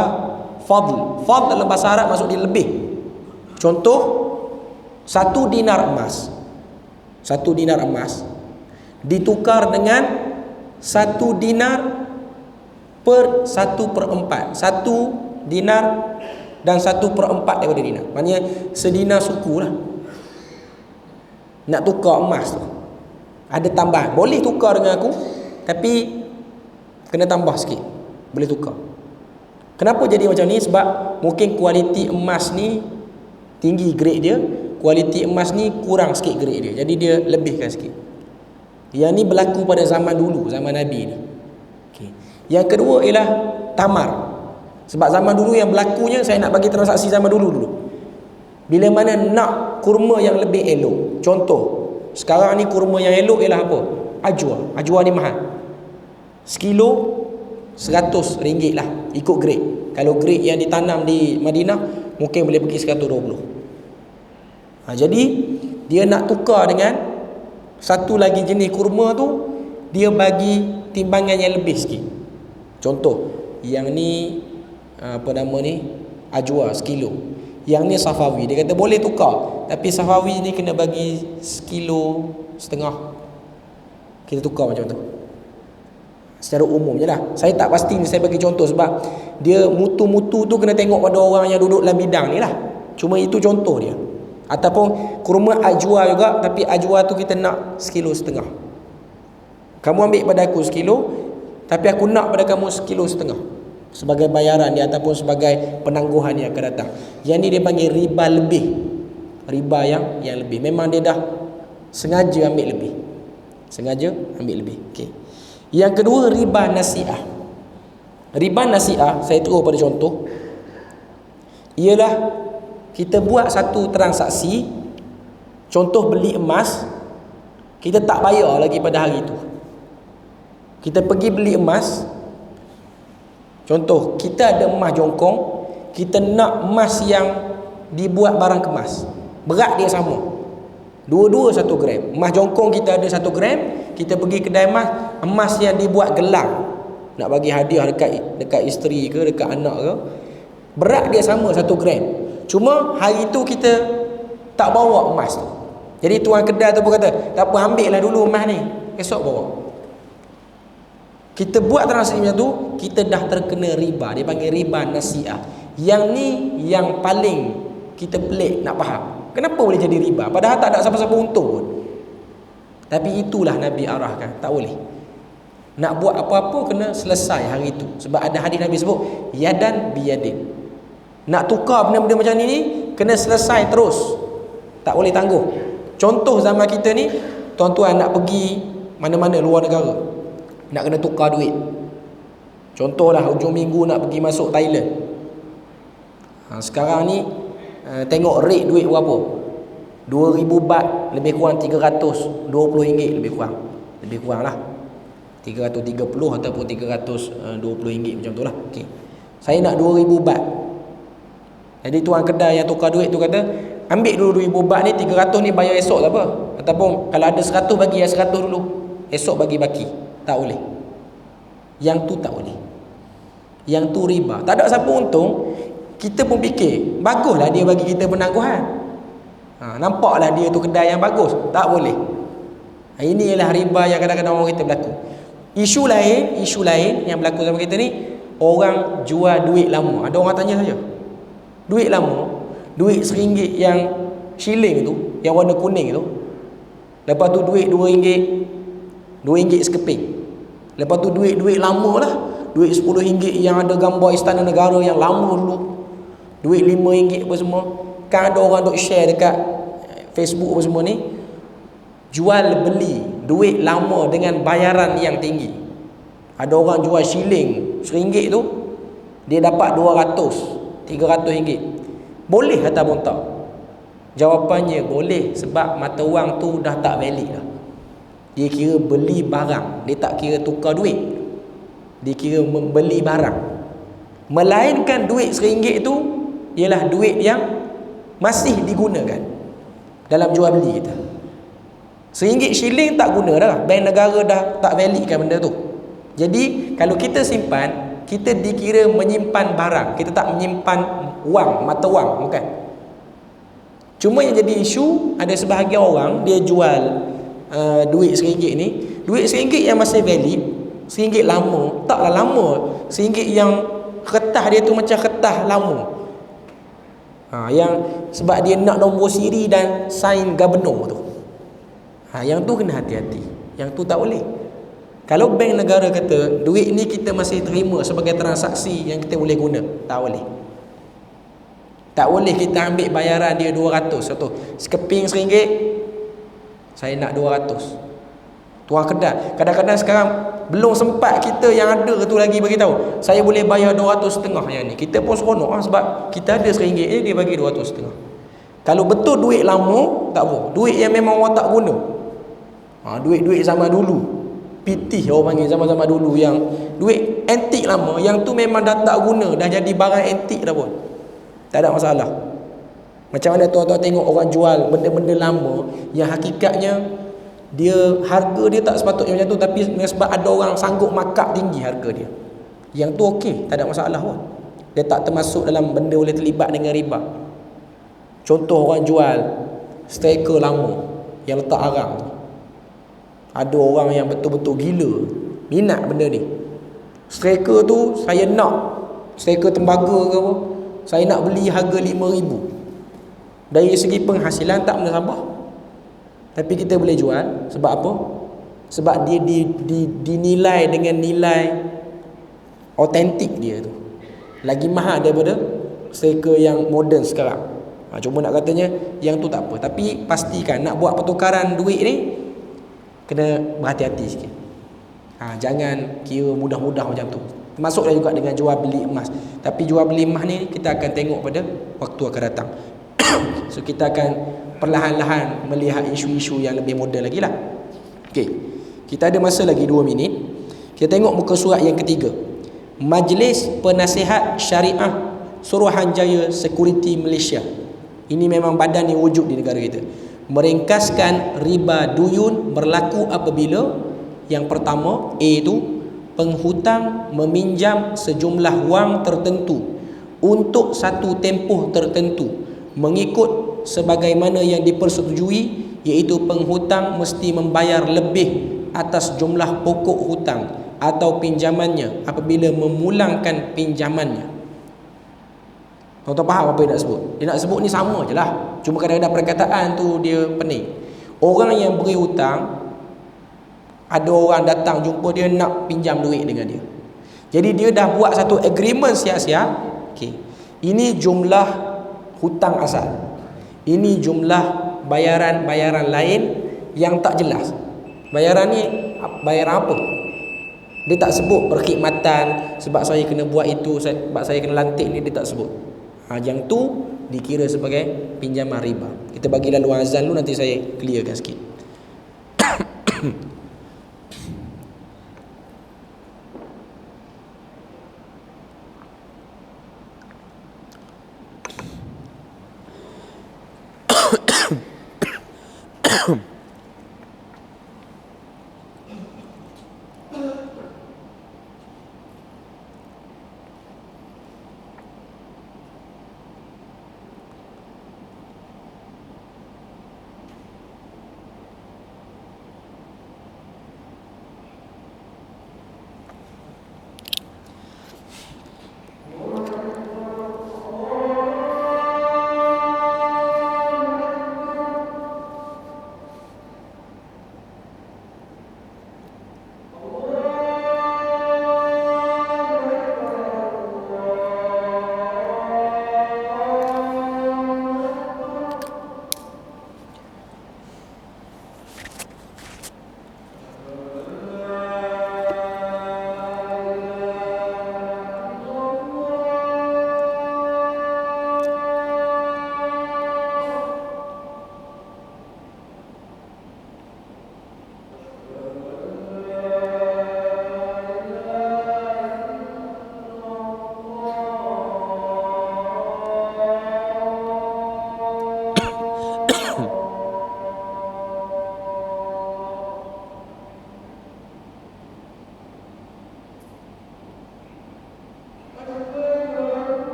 fadl. Fadl dalam bahasa Arab maksud dia lebih. Contoh, 1 dinar emas. 1 dinar emas ditukar dengan 1 dinar per 1/4. 1 dinar dan 1/4 daripada dinar. Maknanya sedinar suku lah. Nak tukar emas tu, ada tambahan. Boleh tukar dengan aku, tapi kena tambah sikit. Boleh tukar. Kenapa jadi macam ni? Sebab mungkin kualiti emas ni tinggi grade dia, kualiti emas ni kurang sikit grade dia, jadi dia lebihkan sikit. Yang ni berlaku pada zaman dulu, zaman Nabi ni. Okay. Yang kedua ialah tamar. Sebab zaman dulu yang berlakunya, saya nak bagi transaksi zaman dulu. Bila mana nak kurma yang lebih elok. Contoh, sekarang ni kurma yang elok ialah apa? Ajwa. Ajwa ni mahal. Sekilo RM100 lah, ikut grade. Kalau grade yang ditanam di Madinah, mungkin boleh pergi RM120. Jadi dia nak tukar dengan satu lagi jenis kurma tu, dia bagi timbangan yang lebih sikit. Contoh, yang ni apa nama ni, ajwa sekilo, yang ni safawi. Dia kata boleh tukar, tapi safawi ni kena bagi 1,5 kilo. Kita tukar macam tu secara umum je lah. Saya tak pasti ni, saya bagi contoh sebab dia mutu-mutu tu kena tengok pada orang yang duduk dalam bidang ni lah. Cuma itu contoh dia. Ataupun kurma ajwa juga, tapi ajwa tu kita nak 1,5 kilo. Kamu ambil pada aku 1 kilo, tapi aku nak pada kamu 1,5 kilo sebagai bayaran dia ataupun sebagai penangguhan yang akan datang. Yang ni dia panggil riba lebih. Riba yang lebih. Memang dia dah sengaja ambil lebih. Sengaja ambil lebih. Okey. Yang kedua riba nasi'ah. Riba nasi'ah, saya terus pada contoh, ialah kita buat satu transaksi. Contoh beli emas, kita tak bayar lagi pada hari itu. Kita pergi beli emas. Contoh, kita ada emas jongkong, kita nak emas yang dibuat barang kemas, berat dia sama, dua-dua 1 gram. Emas jongkong kita ada 1 gram, kita pergi kedai emas, emas yang dibuat gelang, nak bagi hadiah dekat isteri ke, dekat anak ke, Berat dia sama 1 gram. Cuma hari tu kita tak bawa emas tu. Jadi tuan kedai tu pun kata, tak apa, ambil lah dulu emas ni, esok bawa. Kita buat transaksi macam tu, kita dah terkena riba. Dia panggil riba nasi'ah. Yang ni yang paling kita pelik nak faham. Kenapa boleh jadi riba? Padahal tak ada siapa-siapa untung pun. Tapi itulah Nabi arahkan, tak boleh. Nak buat apa-apa kena selesai hari itu. Sebab ada hadis Nabi sebut yadan biyadin. Nak tukar benda-benda macam ni kena selesai terus. Tak boleh tangguh. Contoh zaman kita ni, tuan-tuan nak pergi mana-mana luar negara, nak kena tukar duit. Contohlah hujung minggu nak pergi masuk Thailand. Sekarang ni tengok rate duit berapa. 2,000 baht lebih kurang RM320 lebih kurang. Lebih kurang lah 330 ataupun RM320 macam tu lah. Okay. Saya nak 2,000 baht. Jadi tuan kedai yang tukar duit tu kata, ambil dulu 2,000 baht ni, 300 ni bayar esok tak apa. Ataupun kalau ada 100 bagi yang 100 dulu, esok bagi baki. Tak boleh. Yang tu tak boleh. Yang tu riba. Tak ada siapa untung. Kita pun fikir, baguslah dia bagi kita penangguhan. Nampaklah dia tu kedai yang bagus. Tak boleh. Ini ialah riba yang kadang-kadang orang kita berlaku. Isu lain yang berlaku sama kita ni, orang jual duit lama. Ada orang tanya saya, duit lama, duit RM1 yang shilling tu, yang warna kuning tu, lepas tu duit RM2 sekeping. Lepas tu duit lama lah, duit RM10 yang ada gambar Istana Negara yang lama dulu, duit RM5 apa semua. Kan ada orang duk share dekat Facebook apa semua ni, jual beli duit lama dengan bayaran yang tinggi. Ada orang jual shilling RM1 tu, dia dapat RM200, RM300. Boleh ataupun tak? Jawapannya boleh, sebab mata wang tu dah tak valid dah. Dia kira beli barang, dia tak kira tukar duit. Dia kira membeli barang. Melainkan duit RM1 tu ialah duit yang masih digunakan dalam jual beli kita. RM1 shilling tak guna dah, bank negara dah tak validkan benda tu. Jadi kalau kita simpan, kita dikira menyimpan barang, kita tak menyimpan wang, mata wang, bukan. Cuma yang jadi isu, ada sebahagian orang dia jual duit RM1 ni, duit RM1 yang masih valid, RM1 lama, taklah lama, RM1 yang kertas dia tu macam kertas lama. Yang sebab dia nak nombor siri dan sign gubernur tu. Yang tu kena hati-hati. Yang tu tak boleh. Kalau bank negara kata duit ni kita masih terima sebagai transaksi yang kita boleh guna, tak boleh. Tak boleh kita ambil bayaran dia 200 atau sekeping RM1, saya nak 200. Tuan kedai, kadang-kadang sekarang belum sempat kita yang ada tu lagi bagi tahu, saya boleh bayar 200 setengah yang ni. Kita pun seronok sebab kita ada RM1 dia bagi 200 setengah. Kalau betul duit lama, tak apa. Duit yang memang orang tak guna. Duit-duit zaman dulu. Pitih orang panggil zaman-zaman dulu, yang duit antik lama, yang tu memang dah tak guna, dah jadi barang antik dah pun. Tak ada masalah. Macam mana tuan-tuan tengok orang jual benda-benda lama yang hakikatnya dia harga dia tak sepatutnya macam tu, tapi sebab ada orang sanggup markup tinggi harga dia, yang tu okey, tak ada masalah pun. Dia tak termasuk dalam benda boleh terlibat dengan riba. Contoh orang jual striker lama yang letak arang tu. Ada orang yang betul-betul gila minat benda ni. Striker tu saya nak, striker tembaga ke apa, saya nak beli harga RM5,000. Dari segi penghasilan tak menambah, tapi kita boleh jual. Sebab apa? Sebab dia dinilai dengan nilai autentik dia tu lagi mahal daripada striker yang moden sekarang. Cuma nak katanya yang tu tak apa, tapi pastikan nak buat pertukaran duit ni kena berhati-hati sikit. Jangan kira mudah-mudah macam tu. Termasuklah juga dengan jual beli emas. Tapi jual beli emas ni kita akan tengok pada waktu akan datang. So kita akan perlahan-lahan melihat isu-isu yang lebih moden lagi lah. Okey, kita ada masa lagi 2 minit. Kita tengok muka surat yang ketiga. Majlis Penasihat Syariah Suruhanjaya Security Malaysia. Ini memang badan yang wujud di negara kita. Meringkaskan riba duyun berlaku apabila yang pertama, A itu penghutang meminjam sejumlah wang tertentu untuk satu tempoh tertentu mengikut sebagaimana yang dipersetujui, iaitu penghutang mesti membayar lebih atas jumlah pokok hutang atau pinjamannya apabila memulangkan pinjamannya. Tuan-tuan faham apa yang nak sebut? Dia nak sebut ni sama je lah, cuma kadang-kadang perkataan tu dia pening. Orang yang beri hutang, ada orang datang jumpa dia nak pinjam duit dengan dia. Jadi dia dah buat satu agreement siap-siap. Okey. Ini jumlah hutang asal. Ini jumlah bayaran-bayaran lain yang tak jelas. Bayaran ni bayaran apa? Dia tak sebut perkhidmatan, sebab saya kena buat itu, sebab saya kena lantik ni, dia tak sebut. Yang tu dikira sebagai pinjaman riba. Kita bagi laluan azan dulu, nanti saya clearkan sikit.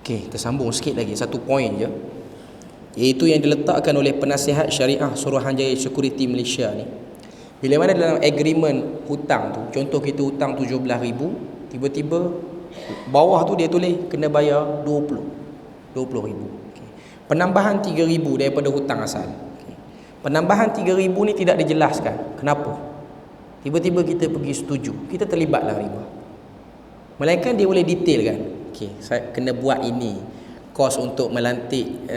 Okey, tersambung sikit lagi satu poin je, iaitu yang diletakkan oleh penasihat syariah Suruhanjaya Security Malaysia ni. Bila mana dalam agreement hutang tu, contoh kita hutang 17,000, tiba-tiba bawah tu dia tulis kena bayar 20,000. Okay. Penambahan 3,000 daripada hutang asal. Okay. Penambahan 3,000 ni tidak dijelaskan kenapa. Tiba-tiba kita pergi setuju, kita terlibatlah riba. Melainkan dia boleh detailkan. Okey, saya kena buat ini, kos untuk melantik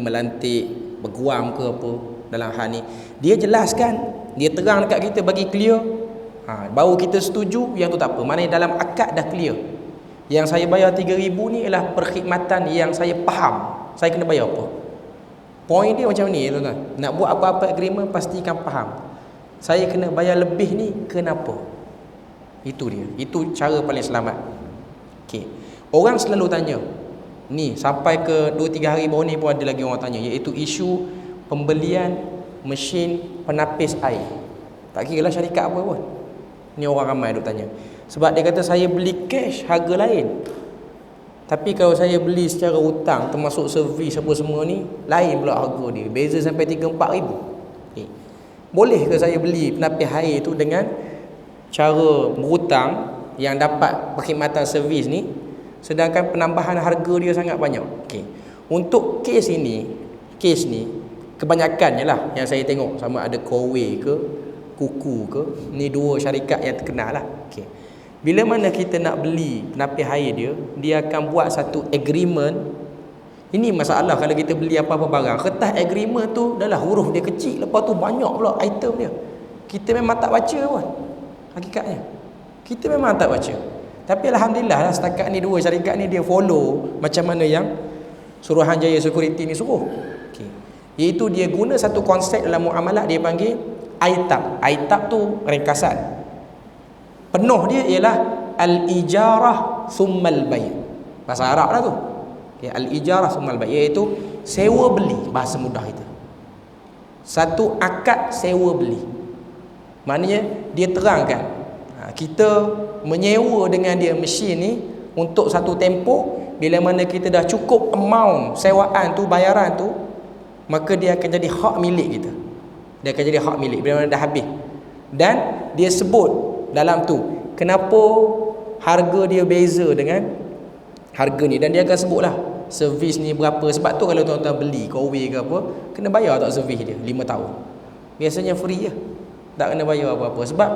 melantik berguam ke apa dalam hal ni. Dia jelaskan, dia terang dekat kita, bagi clear. Baru kita setuju, yang tu tak apa. Maknanya dalam akad dah clear. Yang saya bayar 3,000 ni ialah perkhidmatan yang saya faham saya kena bayar apa. Point dia macam ni, tuan-tuan. Nak buat apa-apa agreement, pastikan faham. Saya kena bayar lebih ni kenapa? Itu dia. Itu cara paling selamat. Okey. Orang selalu tanya, ni sampai ke 2-3 hari baru ni pun ada lagi orang tanya, iaitu isu pembelian mesin penapis air. Tak kira lah syarikat apa pun. Ni orang ramai duk tanya. Sebab dia kata saya beli cash harga lain. Tapi kalau saya beli secara hutang, termasuk servis apa semua ni, lain pula harga dia. Beza sampai 3-4 ribu. Okay. Boleh ke saya beli penapis air tu dengan cara berhutang yang dapat perkhidmatan servis ni, sedangkan penambahan harga dia sangat banyak? Okay. Untuk kes ni kebanyakannya lah yang saya tengok, sama ada Kowe ke Kuku ke, ni dua syarikat yang terkenal lah. Okay. Bila mana kita nak beli penapis air dia akan buat satu agreement. Ini masalah kalau kita beli apa-apa barang, kertas agreement tu adalah huruf dia kecil, lepas tu banyak pula item dia. Kita memang tak baca pun hakikatnya. Kita memang tak baca. Tapi alhamdulillah lah, setakat ni dua syarikat ni dia follow macam mana yang Suruhanjaya Security ni suruh. Okay. Iaitu dia guna satu konsep dalam muamalat, dia panggil aitab. Aitab tu ringkasan. Penuh dia ialah al-ijarah summal bay'. Bahasa Arab lah tu. Okay, al-ijarah summal bay', iaitu sewa beli, bahasa mudah itu. Satu akad sewa beli. Maknanya dia terangkan, kita menyewa dengan dia mesin ni untuk satu tempoh. Bila mana kita dah cukup amount sewaan tu, bayaran tu, maka dia akan jadi hak milik kita. Dia akan jadi hak milik bila mana dah habis. Dan dia sebut dalam tu kenapa harga dia beza dengan harga ni, dan dia akan sebutlah servis ni berapa. Sebab tu kalau tuan-tuan beli Kowe ke apa, kena bayar tak servis dia 5 tahun. Biasanya free je, tak kena bayar apa-apa. Sebab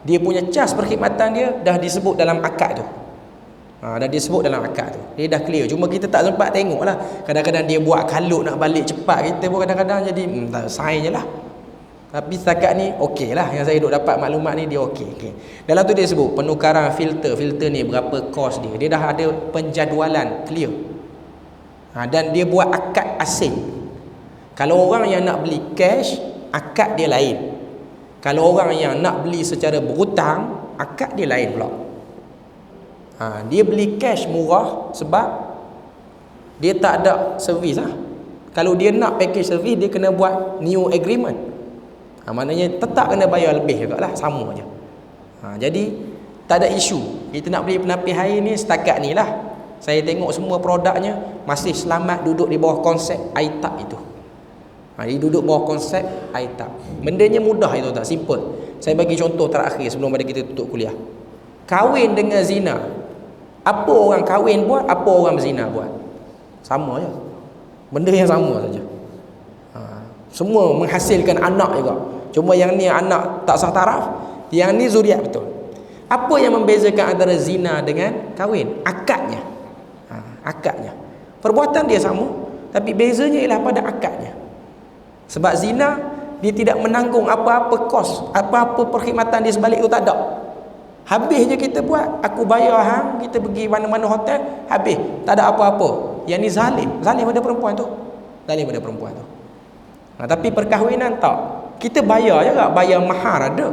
dia punya cas perkhidmatan dia dah disebut dalam akad tu. Dah disebut dalam akad tu. Dia dah clear. Cuma kita tak sempat tengok lah. Kadang-kadang dia buat kalut nak balik cepat, kita pun kadang-kadang jadi sign je lah. Tapi setakat ni okey lah, yang saya duk dapat maklumat ni dia okey. Okay. Dalam tu dia sebut penukaran filter ni berapa kos dia. Dia dah ada penjadualan clear. Dan dia buat akad asing. Kalau orang yang nak beli cash, akad dia lain. Kalau orang yang nak beli secara berhutang, akad dia lain pula. Dia beli cash murah sebab dia tak ada servis lah. Kalau dia nak package servis, dia kena buat new agreement. Maknanya tetap kena bayar lebih juga lah, sama je. Jadi tak ada isu. Kita nak beli penapis air ni setakat ni lah. Saya tengok semua produknya masih selamat duduk di bawah konsep aitab itu. Dia duduk bawah konsep aitab. Bendanya mudah itu, tak simple. Saya bagi contoh terakhir sebelum pada kita tutup kuliah. Kahwin dengan zina. Apa orang kahwin buat, apa orang berzina buat, sama je. Benda yang sama saja. Semua menghasilkan anak juga. Cuma yang ni anak tak sah taraf, yang ni zuriat betul. Apa yang membezakan antara zina dengan kahwin? Akadnya. Akadnya. Perbuatan dia sama, tapi bezanya ialah pada akadnya. Sebab zina, dia tidak menanggung apa-apa kos, apa-apa perkhidmatan dia sebalik tu tak ada. Habis je kita buat, aku bayar hang, kita pergi mana-mana hotel, habis, tak ada apa-apa. Yang ni zalim pada perempuan tu. Zalim pada perempuan tu. Tapi perkahwinan tak. Kita bayar je tak, bayar mahar ada.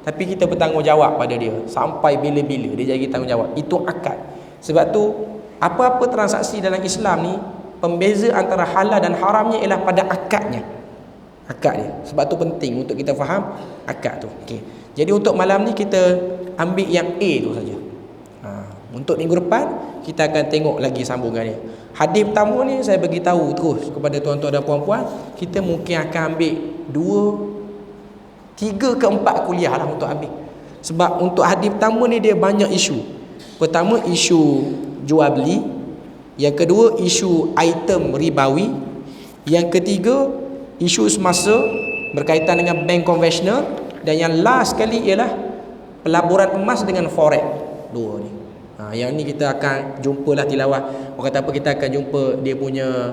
Tapi kita bertanggungjawab pada dia sampai bila-bila dia jadi tanggungjawab. Itu akad. Sebab tu apa-apa transaksi dalam Islam ni, pembeza antara halal dan haramnya ialah pada akadnya. Akad dia. Sebab tu penting untuk kita faham akad tu. Okey. Jadi untuk malam ni kita ambil yang A tu saja. Untuk minggu depan kita akan tengok lagi sambungannya. Hadis pertama ni saya bagi tahu terus kepada tuan-tuan dan puan-puan, kita mungkin akan ambil 2, 3 ke 4 kuliah lah untuk ambil. Sebab untuk hadis pertama ni dia banyak isu. Pertama, isu jual beli. Yang kedua, isu item ribawi. Yang ketiga, isu semasa berkaitan dengan bank konvensional. Dan yang last sekali ialah pelaburan emas dengan forex. Dua ni. Yang ni kita akan jumpalah tilawah. Orang kata apa, kita akan jumpa dia punya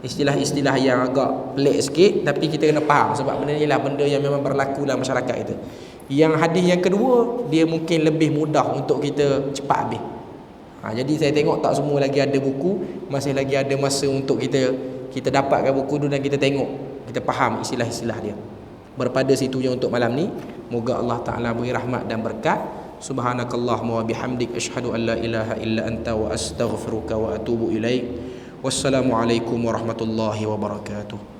istilah-istilah yang agak pelik sikit, tapi kita kena faham sebab benda ni lah benda yang memang berlaku dalam masyarakat kita. Yang hadis yang kedua, dia mungkin lebih mudah untuk kita cepat habis. Jadi saya tengok tak semua lagi ada buku, masih lagi ada masa untuk kita dapatkan buku tu dan kita tengok, kita faham istilah-istilah dia. Berpada situnya untuk malam ni, moga Allah Ta'ala beri rahmat dan berkat. Subhanakallahumma wa bihamdik, asyhadu an la ilaha illa anta wa astaghfiruka wa atubu ilaik. Wassalamualaikum warahmatullahi wabarakatuh.